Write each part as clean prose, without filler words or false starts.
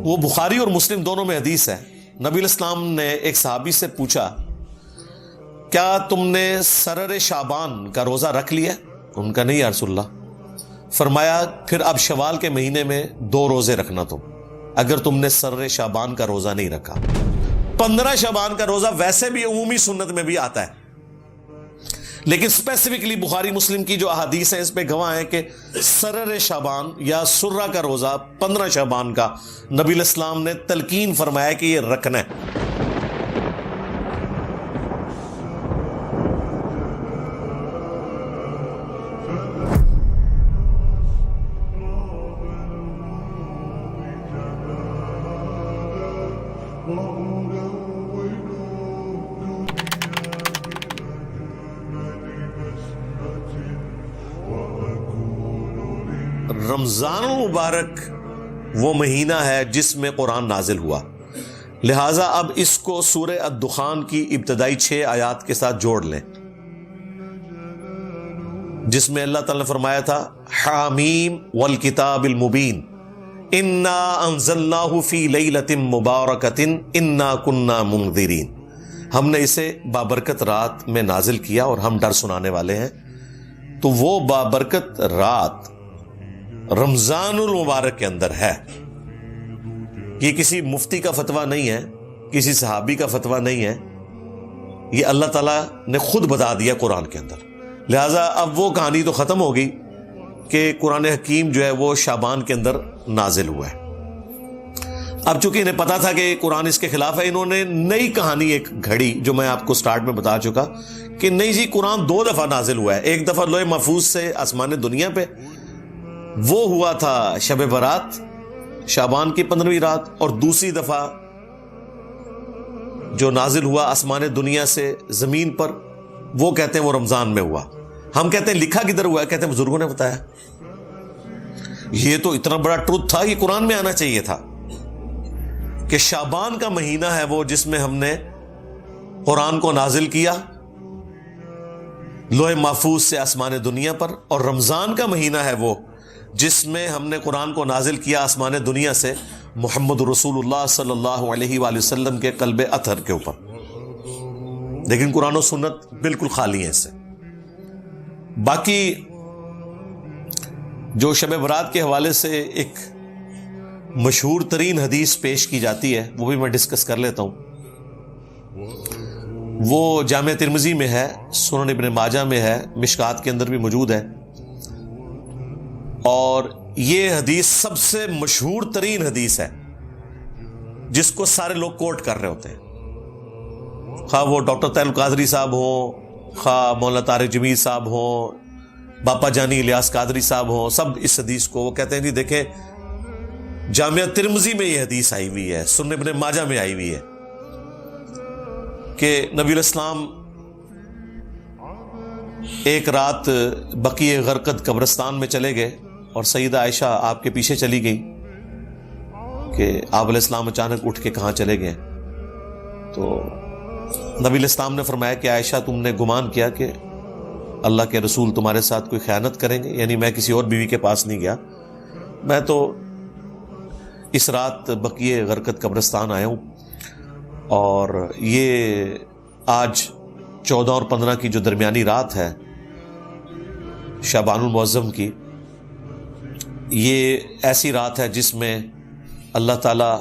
وہ بخاری اور مسلم دونوں میں حدیث ہے. نبی علیہ السلام نے ایک صحابی سے پوچھا کیا تم نے سرر شعبان کا روزہ رکھ لیا؟ ان کا نہیں یا رسول اللہ. فرمایا پھر اب شوال کے مہینے میں 2 روزے رکھنا تم، اگر تم نے سرر شعبان کا روزہ نہیں رکھا. 15 شعبان کا روزہ ویسے بھی عمومی سنت میں بھی آتا ہے، لیکن اسپیسیفکلی بخاری مسلم کی جو احادیث ہیں اس پہ گواہ ہیں کہ سرر شعبان یا سرہ کا روزہ 15 شعبان کا نبی علیہ السلام نے تلقین فرمایا کہ یہ رکھنا ہے. رمضان المبارک وہ مہینہ ہے جس میں قرآن نازل ہوا، لہٰذا اب اس کو سورہ الدخان کی ابتدائی 6 آیات کے ساتھ جوڑ لیں، جس میں اللہ تعالی نے فرمایا تھا حامیم والکتاب المبین انا انزلناہ فی لیلۃ مبارکۃ انا کنا منذرین. ہم نے اسے بابرکت رات میں نازل کیا اور ہم ڈر سنانے والے ہیں. تو وہ بابرکت رات رمضان المبارک کے اندر ہے. یہ کسی مفتی کا فتویٰ نہیں ہے، کسی صحابی کا فتویٰ نہیں ہے، یہ اللہ تعالیٰ نے خود بتا دیا قرآن کے اندر. لہٰذا اب وہ کہانی تو ختم ہو گئی کہ قرآن حکیم جو ہے وہ شعبان کے اندر نازل ہوا ہے. اب چونکہ انہیں پتا تھا کہ قرآن اس کے خلاف ہے، انہوں نے نئی کہانی ایک گھڑی جو میں آپ کو سٹارٹ میں بتا چکا کہ نہیں جی قرآن 2 دفعہ نازل ہوا ہے. ایک دفعہ لوح محفوظ سے آسمان دنیا پہ، وہ ہوا تھا شب برات شعبان کی 15ویں رات، اور دوسری دفعہ جو نازل ہوا آسمان دنیا سے زمین پر وہ کہتے ہیں وہ رمضان میں ہوا. ہم کہتے ہیں لکھا کدھر ہوا ہے؟ کہتے ہیں بزرگوں نے بتایا. یہ تو اتنا بڑا ٹروتھ تھا، یہ قرآن میں آنا چاہیے تھا کہ شعبان کا مہینہ ہے وہ جس میں ہم نے قرآن کو نازل کیا لوح محفوظ سے آسمان دنیا پر، اور رمضان کا مہینہ ہے وہ جس میں ہم نے قرآن کو نازل کیا آسمان دنیا سے محمد رسول اللہ صلی اللہ علیہ وآلہ وسلم کے قلب اطہر کے اوپر. لیکن قرآن و سنت بالکل خالی ہیں اس سے. باقی جو شب برات کے حوالے سے ایک مشہور ترین حدیث پیش کی جاتی ہے وہ بھی میں ڈسکس کر لیتا ہوں. وہ جامع ترمذی میں ہے، سنن ابن ماجہ میں ہے، مشکات کے اندر بھی موجود ہے، اور یہ حدیث سب سے مشہور ترین حدیث ہے جس کو سارے لوگ کوٹ کر رہے ہوتے ہیں، خواہ وہ ڈاکٹر طاہر القادری صاحب ہوں، خواہ مولانا طارق جمیل صاحب ہوں، باپا جانی الیاس قادری صاحب ہوں، سب اس حدیث کو وہ کہتے ہیں جی دیکھیں جامعہ ترمذی میں یہ حدیث آئی ہوئی ہے، سنن ابن ماجہ میں آئی ہوئی ہے کہ نبی علیہ السلام ایک رات بقیع غرقد قبرستان میں چلے گئے اور سیدہ عائشہ آپ کے پیچھے چلی گئی کہ آپ علیہ السلام اچانک اٹھ کے کہاں چلے گئے. تو نبی علیہ السلام نے فرمایا کہ عائشہ تم نے گمان کیا کہ اللہ کے رسول تمہارے ساتھ کوئی خیانت کریں گے؟ یعنی میں کسی اور بیوی کے پاس نہیں گیا، میں تو اس رات بقیع غرقد قبرستان آیا ہوں، اور یہ آج 14 اور 15 کی جو درمیانی رات ہے شعبان المعظم کی، یہ ایسی رات ہے جس میں اللہ تعالیٰ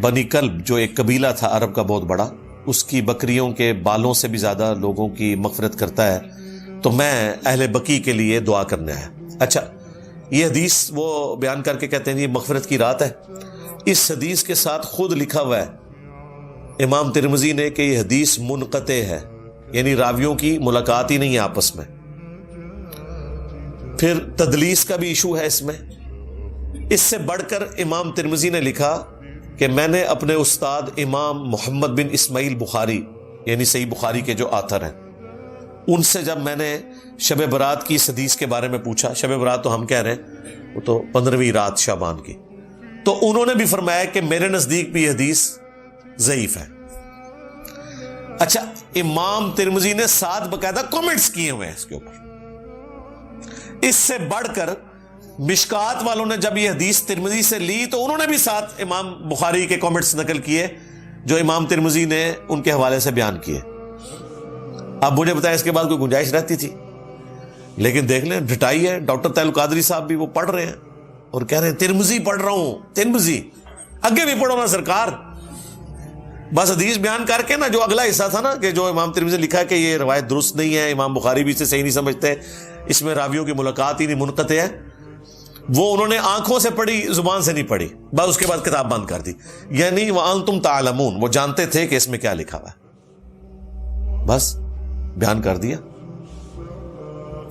بنی کلب جو ایک قبیلہ تھا عرب کا بہت بڑا، اس کی بکریوں کے بالوں سے بھی زیادہ لوگوں کی مغفرت کرتا ہے. تو میں اہل بقی کے لیے دعا کرنے آیا. اچھا، یہ حدیث وہ بیان کر کے کہتے ہیں یہ مغفرت کی رات ہے. اس حدیث کے ساتھ خود لکھا ہوا ہے امام ترمذی نے کہ یہ حدیث منقطع ہے، یعنی راویوں کی ملاقات ہی نہیں ہے آپس میں. پھر تدلیس کا بھی ایشو ہے اس میں. اس سے بڑھ کر امام ترمذی نے لکھا کہ میں نے اپنے استاد امام محمد بن اسماعیل بخاری یعنی صحیح بخاری کے جو آتھر ہیں ان سے جب میں نے شب برات کی اس حدیث کے بارے میں پوچھا، شب برات تو ہم کہہ رہے ہیں وہ تو 15ویں رات شعبان کی، تو انہوں نے بھی فرمایا کہ میرے نزدیک بھی یہ حدیث ضعیف ہے. اچھا، امام ترمذی نے 7 باقاعدہ کامنٹس کیے ہوئے ہیں اس کے اوپر. اس سے بڑھ کر مشکات والوں نے جب یہ حدیث ترمذی سے لی تو انہوں نے بھی ساتھ امام بخاری کے کامنٹس نقل کیے جو امام ترمذی نے ان کے حوالے سے بیان کیے. اب مجھے بتایا اس کے بعد کوئی گنجائش رہتی تھی، لیکن دیکھ لیں ڈٹائی ہے. ڈاکٹر طاہر القادری صاحب بھی وہ پڑھ رہے ہیں اور کہہ رہے ہیں ترمذی پڑھ رہا ہوں. ترمذی آگے بھی پڑھو نا سرکار. بس حدیث بیان کر کے نا جو اگلا حصہ تھا نا کہ جو امام ترمذی نے لکھا کہ یہ روایت درست نہیں ہے، امام بخاری بھی اسے صحیح نہیں سمجھتے، اس میں راویوں کی ملاقات ہی نہیں، منقطع ہے، وہ انہوں نے آنکھوں سے پڑھی، زبان سے نہیں پڑھی. بس اس کے بعد کتاب بند کر دی. یعنی وَأَنْتُمْ تَعْلَمُونَ، وہ جانتے تھے کہ اس میں کیا لکھا ہوا ہے، بس بیان کر دیا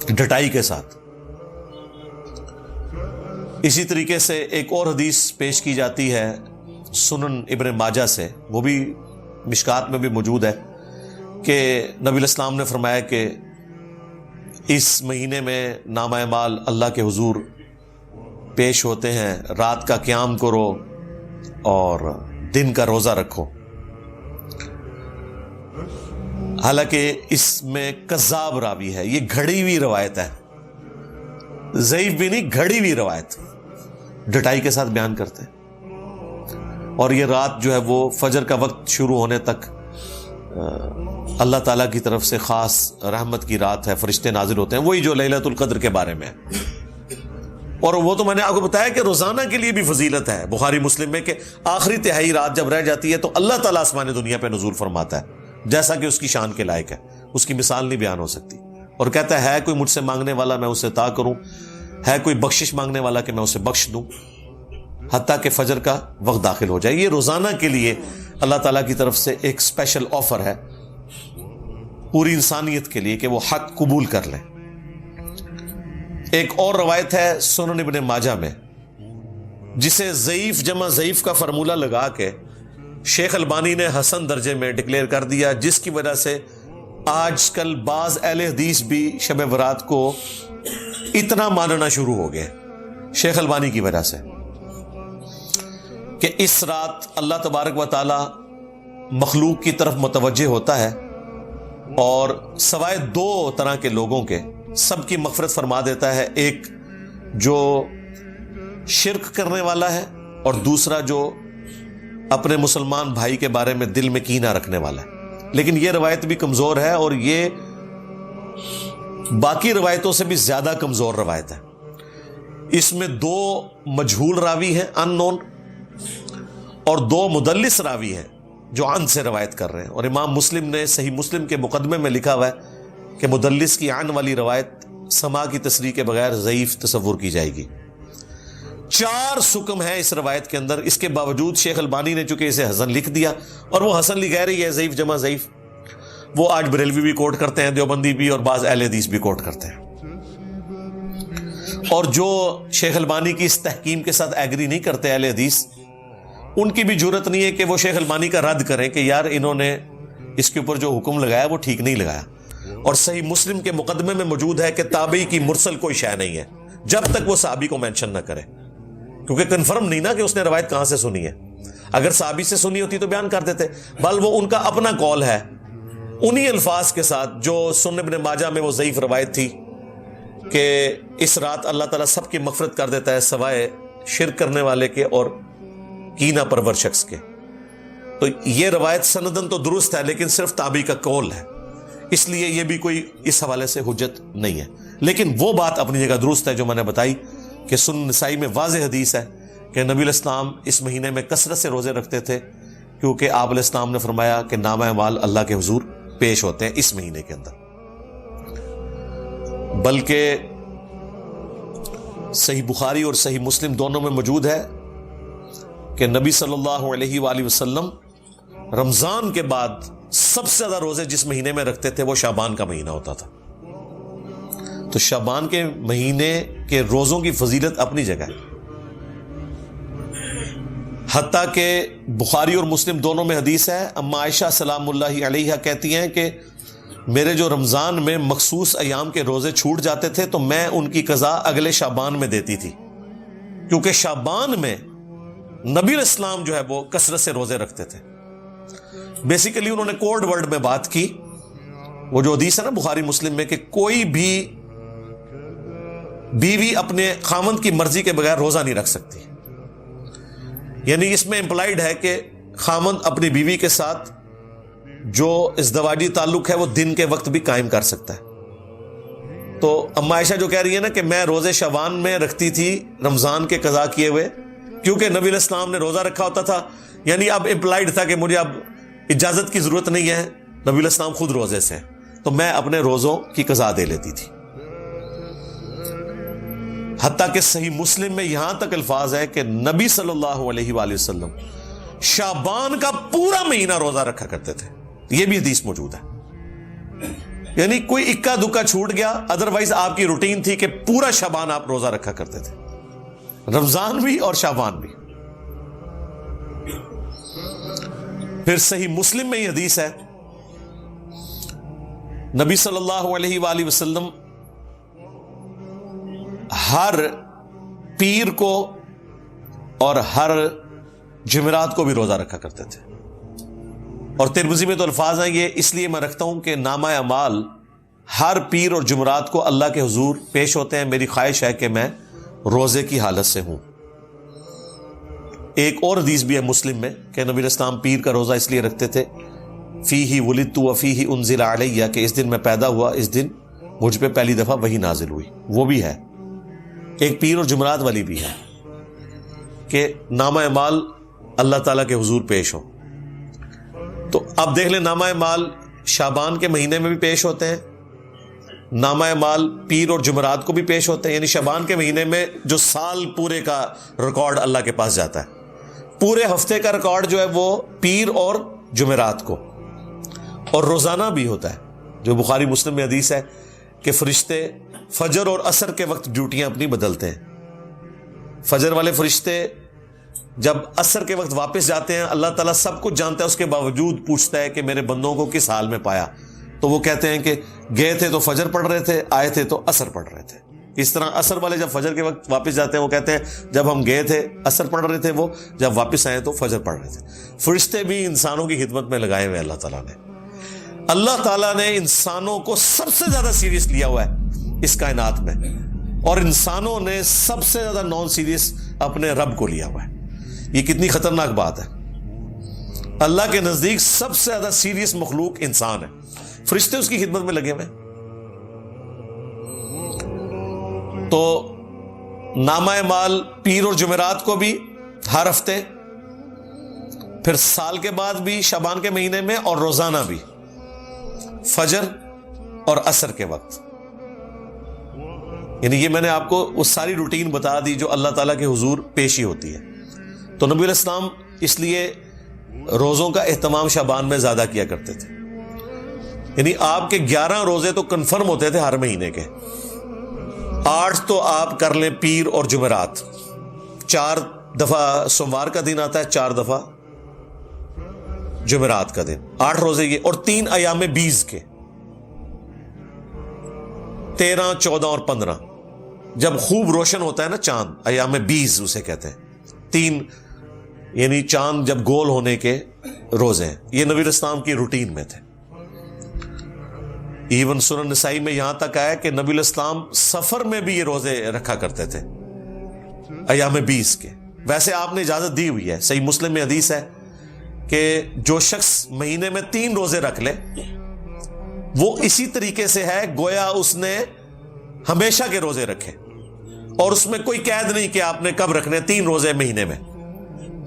ڈٹائی کے ساتھ. اسی طریقے سے ایک اور حدیث پیش کی جاتی ہے سنن ابن ماجہ سے، وہ بھی مشکات میں بھی موجود ہے، کہ نبی علیہ السلام نے فرمایا کہ اس مہینے میں نامہ اعمال اللہ کے حضور پیش ہوتے ہیں، رات کا قیام کرو اور دن کا روزہ رکھو. حالانکہ اس میں کذاب راوی ہے، یہ گھڑی ہوئی روایت ہے، ضعیف بھی نہیں، گھڑی ہوئی روایت، ڈٹائی کے ساتھ بیان کرتے ہیں. اور یہ رات جو ہے وہ فجر کا وقت شروع ہونے تک اللہ تعالیٰ کی طرف سے خاص رحمت کی رات ہے، فرشتے نازل ہوتے ہیں، وہی جو لیلۃ القدر کے بارے میں ہے. اور وہ تو میں نے آپ کو بتایا کہ روزانہ کے لیے بھی فضیلت ہے بخاری مسلم میں، کہ آخری تہائی رات جب رہ جاتی ہے تو اللہ تعالیٰ آسمان دنیا پہ نزول فرماتا ہے، جیسا کہ اس کی شان کے لائق ہے، اس کی مثال نہیں بیان ہو سکتی. اور کہتا ہے کوئی مجھ سے مانگنے والا میں اسے عطا کروں، ہے کوئی بخشش مانگنے والا کہ میں اسے بخش دوں، حتیٰ کہ فجر کا وقت داخل ہو جائے. یہ روزانہ کے لیے اللہ تعالیٰ کی طرف سے ایک اسپیشل آفر ہے پوری انسانیت کے لیے کہ وہ حق قبول کر لیں. ایک اور روایت ہے سنن ابن ماجہ میں، جسے ضعیف جمع ضعیف کا فارمولہ لگا کے شیخ البانی نے حسن درجے میں ڈکلیئر کر دیا، جس کی وجہ سے آج کل بعض اہل حدیث بھی شب برات کو اتنا ماننا شروع ہو گئے شیخ البانی کی وجہ سے، کہ اس رات اللہ تبارک و تعالی مخلوق کی طرف متوجہ ہوتا ہے اور سوائے دو طرح کے لوگوں کے سب کی مغفرت فرما دیتا ہے. ایک جو شرک کرنے والا ہے اور دوسرا جو اپنے مسلمان بھائی کے بارے میں دل میں کینہ رکھنے والا ہے. لیکن یہ روایت بھی کمزور ہے اور یہ باقی روایتوں سے بھی زیادہ کمزور روایت ہے. اس میں دو مجہول راوی ہیں ان نون، اور دو مدلس راوی ہیں جو عن سے روایت کر رہے ہیں. اور امام مسلم نے صحیح مسلم کے مقدمے میں لکھا ہوا ہے کہ مدلس کی عن والی روایت سما کی تصریح کے بغیر ضعیف تصور کی جائے گی. 4 سکم ہے اس روایت کے اندر، اس کے باوجود شیخ البانی نے چونکہ اسے حسن لکھ دیا، اور وہ حسن لکھ رہی ہے ضعیف جمع ضعیف، وہ آج بریلوی بھی کوٹ کرتے ہیں، دیوبندی بھی، اور بعض اہل حدیث بھی کوٹ کرتے ہیں. اور جو شیخ البانی کی اس تحکیم کے ساتھ ایگری نہیں کرتے اہل حدیث، ان کی بھی جرت نہیں ہے کہ وہ شیخ البانی کا رد کریں کہ یار انہوں نے اس کے اوپر جو حکم لگایا وہ ٹھیک نہیں لگایا. اور صحیح مسلم کے مقدمے میں موجود ہے کہ تابعی کی مرسل کوئی شے نہیں ہے جب تک وہ صحابی کو مینشن نہ کرے، کیونکہ کنفرم نہیں نا کہ اس نے روایت کہاں سے سنی ہے. اگر صحابی سے سنی ہوتی تو بیان کر دیتے، بل وہ ان کا اپنا قول ہے انہی الفاظ کے ساتھ جو سنن ابن ماجہ میں وہ ضعیف روایت تھی کہ اس رات اللہ تعالیٰ سب کی مغفرت کر دیتا ہے سوائے شرک کرنے والے کے اور کینہ پرور شخص کے. تو یہ روایت سندن تو درست ہے لیکن صرف تابعی کا قول ہے، اس لیے یہ بھی کوئی اس حوالے سے حجت نہیں ہے. لیکن وہ بات اپنی جگہ درست ہے جو میں نے بتائی کہ سنن نسائی میں واضح حدیث ہے کہ نبی علیہ السلام اس مہینے میں کثرت سے روزے رکھتے تھے، کیونکہ آپ علیہ السلام نے فرمایا کہ نامہ اعمال اللہ کے حضور پیش ہوتے ہیں اس مہینے کے اندر. بلکہ صحیح بخاری اور صحیح مسلم دونوں میں موجود ہے کہ نبی صلی اللہ علیہ وآلہ وسلم رمضان کے بعد سب سے زیادہ روزے جس مہینے میں رکھتے تھے وہ شعبان کا مہینہ ہوتا تھا. تو شعبان کے مہینے کے روزوں کی فضیلت اپنی جگہ ہے، حتیٰ کہ بخاری اور مسلم دونوں میں حدیث ہے، اما عائشہ سلام اللہ علیہا کہتی ہیں کہ میرے جو رمضان میں مخصوص ایام کے روزے چھوٹ جاتے تھے تو میں ان کی قضا اگلے شعبان میں دیتی تھی، کیونکہ شعبان میں نبی علیہ السلام جو ہے وہ کثرت سے روزے رکھتے تھے. بیسیکلی انہوں نے کوڈ ورڈ میں بات کی، وہ جو حدیث ہے نا بخاری مسلم میں کہ کوئی بھی بیوی اپنے خامند کی مرضی کے بغیر روزہ نہیں رکھ سکتی، یعنی اس میں امپلائڈ ہے کہ خامند اپنی بیوی کے ساتھ جو ازدواجی تعلق ہے وہ دن کے وقت بھی قائم کر سکتا ہے۔ تو اما عائشہ جو کہہ رہی ہے نا کہ میں روزے شعبان میں رکھتی تھی رمضان کے قضا کیے ہوئے، کیونکہ نبی علیہ السلام نے روزہ رکھا ہوتا تھا، یعنی اب امپلائڈ تھا کہ مجھے اب اجازت کی ضرورت نہیں ہے، نبی علیہ السلام خود روزے سے، تو میں اپنے روزوں کی قضا دے لیتی تھی۔ حتیٰ کہ صحیح مسلم میں یہاں تک الفاظ ہے کہ نبی صلی اللہ علیہ وآلہ وسلم شعبان کا پورا مہینہ روزہ رکھا کرتے تھے، یہ بھی حدیث موجود ہے۔ یعنی کوئی اکا دکا چھوٹ گیا، ادروائز آپ کی روٹین تھی کہ پورا شعبان آپ روزہ رکھا کرتے تھے، رمضان بھی اور شعبان بھی۔ پھر صحیح مسلم میں یہ حدیث ہے، نبی صلی اللہ علیہ وآلہ وسلم ہر پیر کو اور ہر جمعرات کو بھی روزہ رکھا کرتے تھے، اور ترمذی میں تو الفاظ ہیں یہ اس لیے میں رکھتا ہوں کہ نامہ اعمال ہر پیر اور جمعرات کو اللہ کے حضور پیش ہوتے ہیں، میری خواہش ہے کہ میں روزے کی حالت سے ہوں۔ ایک اور حدیث بھی ہے مسلم میں کہ نبی علیہ السلام پیر کا روزہ اس لیے رکھتے تھے، فیہ ولدت وفیہ انزل علیہ، کہ اس دن میں پیدا ہوا، اس دن مجھ پہ پہلی دفعہ وحی نازل ہوئی۔ وہ بھی ہے ایک پیر اور جمعرات والی بھی ہے کہ نامہ اعمال اللہ تعالیٰ کے حضور پیش ہو۔ تو اب دیکھ لیں، نامہ اعمال شعبان کے مہینے میں بھی پیش ہوتے ہیں، نامہ اعمال پیر اور جمعرات کو بھی پیش ہوتے ہیں، یعنی شعبان کے مہینے میں جو سال پورے کا ریکارڈ اللہ کے پاس جاتا ہے، پورے ہفتے کا ریکارڈ جو ہے وہ پیر اور جمعرات کو، اور روزانہ بھی ہوتا ہے، جو بخاری مسلم میں حدیث ہے کہ فرشتے فجر اور عصر کے وقت ڈیوٹیاں اپنی بدلتے ہیں۔ فجر والے فرشتے جب عصر کے وقت واپس جاتے ہیں، اللہ تعالیٰ سب کچھ جانتا ہے، اس کے باوجود پوچھتا ہے کہ میرے بندوں کو کس حال میں پایا، تو وہ کہتے ہیں کہ گئے تھے تو فجر پڑھ رہے تھے، آئے تھے تو عصر پڑھ رہے تھے۔ اس طرح عصر والے جب فجر کے وقت واپس جاتے ہیں، وہ کہتے ہیں جب ہم گئے تھے عصر پڑھ رہے تھے، وہ جب واپس آئے تو فجر پڑھ رہے تھے۔ فرشتے بھی انسانوں کی خدمت میں لگائے ہوئے اللہ تعالیٰ نے انسانوں کو سب سے زیادہ سیریس لیا ہوا ہے اس کائنات میں، اور انسانوں نے سب سے زیادہ نان سیریس اپنے رب کو لیا ہوا ہے۔ یہ کتنی خطرناک بات ہے، اللہ کے نزدیک سب سے زیادہ سیریس مخلوق انسان ہے، فرشتے اس کی خدمت میں لگے ہوئے ہیں۔ تو نامہ اعمال پیر اور جمعرات کو بھی ہر ہفتے، پھر سال کے بعد بھی شعبان کے مہینے میں، اور روزانہ بھی فجر اور عصر کے وقت۔ یعنی یہ میں نے آپ کو وہ ساری روٹین بتا دی جو اللہ تعالیٰ کے حضور پیشی ہوتی ہے۔ تو نبی علیہ السلام اس لیے روزوں کا اہتمام شعبان میں زیادہ کیا کرتے تھے، یعنی آپ کے 11 روزے تو کنفرم ہوتے تھے ہر مہینے کے، 8 تو آپ کر لیں پیر اور جمعرات، 4 دفعہ سوموار کا دن آتا ہے، 4 دفعہ جمعرات کا دن، 8 روزے یہ، اور 3 ایام 20 کے، 13، 14 اور 15، جب خوب روشن ہوتا ہے نا چاند، ایام 20 اسے کہتے ہیں، 3 یعنی چاند جب گول ہونے کے روزے ہیں، یہ نبی علیہ السلام کی روٹین میں تھے۔ ایون سنن نسائی میں یہاں تک آیا کہ نبی علیہ السلام سفر میں بھی یہ روزے رکھا کرتے تھے ایام 20 کے۔ ویسے آپ نے اجازت دی ہوئی ہے، صحیح مسلم میں حدیث ہے کہ جو شخص مہینے میں 3 روزے رکھ لے وہ اسی طریقے سے ہے گویا اس نے ہمیشہ کے روزے رکھے، اور اس میں کوئی قید نہیں کہ آپ نے کب رکھنے، 3 روزے مہینے میں۔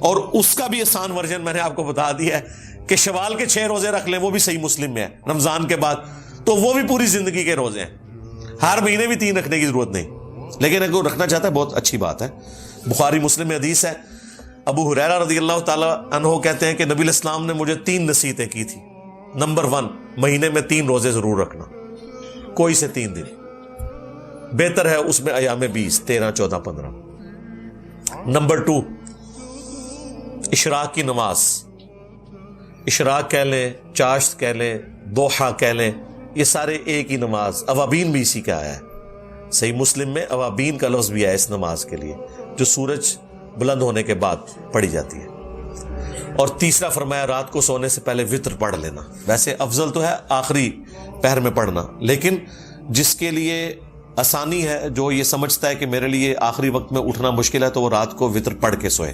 اور اس کا بھی آسان ورژن میں نے آپ کو بتا دیا ہے کہ شوال کے 6 روزے رکھ لیں، وہ بھی صحیح مسلم میں ہے، رمضان کے بعد، تو وہ بھی پوری زندگی کے روزے ہیں، ہر مہینے بھی 3 رکھنے کی ضرورت نہیں، لیکن اگر رکھنا چاہتا ہے بہت اچھی بات ہے۔ بخاری مسلم میں حدیث ہے، ابو ہریرہ رضی اللہ تعالیٰ عنہ کہتے ہیں کہ نبی علیہ السلام نے مجھے 3 نصیحتیں کی تھی۔ نمبر 1، مہینے میں 3 روزے ضرور رکھنا، کوئی سے 3 دن، بہتر ہے اس میں ایام 20، 13، 14، 15۔ نمبر 2، اشراق کی نماز، اشراق کہہ لیں، چاشت کہہ لیں، دوحہ کہہ لیں، یہ سارے ایک ہی نماز، اوابین بھی اسی کا آیا ہے، صحیح مسلم میں اوابین کا لفظ بھی ہے اس نماز کے لیے، جو سورج بلند ہونے کے بعد پڑھی جاتی ہے۔ اور تیسرا فرمایا رات کو سونے سے پہلے وتر پڑھ لینا، ویسے افضل تو ہے آخری پہر میں پڑھنا، لیکن جس کے لیے آسانی ہے، جو یہ سمجھتا ہے کہ میرے لیے آخری وقت میں اٹھنا مشکل ہے تو وہ رات کو وتر پڑھ کے سوئے.